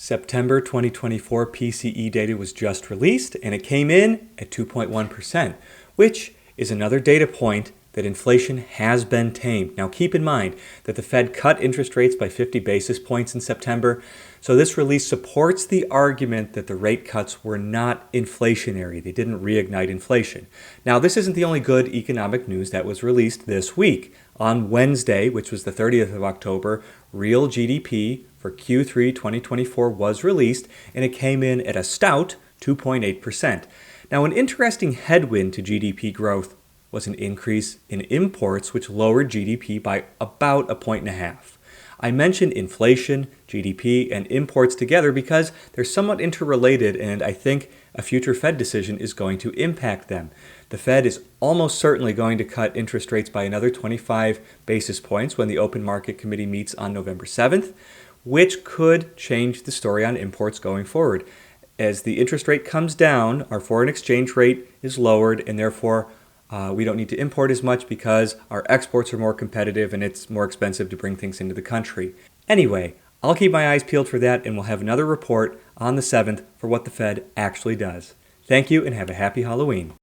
September 2024 PCE data was just released and it came in at 2.1%, which is another data point that inflation has been tamed. Now keep in mind that the Fed cut interest rates by 50 basis points in September, so this release supports the argument that the rate cuts were not inflationary. They didn't reignite inflation. Now this isn't the only good economic news that was released this week. On Wednesday, which was the 30th of October, real GDP for Q3 2024 was released and it came in at a stout 2.8%. Now an interesting headwind to GDP growth was an increase in imports, which lowered GDP by about 1.5 points. I mentioned inflation, GDP, and imports together because they're somewhat interrelated, and I think a future Fed decision is going to impact them. The Fed is almost certainly going to cut interest rates by another 25 basis points when the Open Market Committee meets on November 7th, which could change the story on imports going forward. As the interest rate comes down, our foreign exchange rate is lowered, and therefore we don't need to import as much because our exports are more competitive and it's more expensive to bring things into the country. Anyway, I'll keep my eyes peeled for that, and we'll have another report on the 7th for what the Fed actually does. Thank you and have a happy Halloween.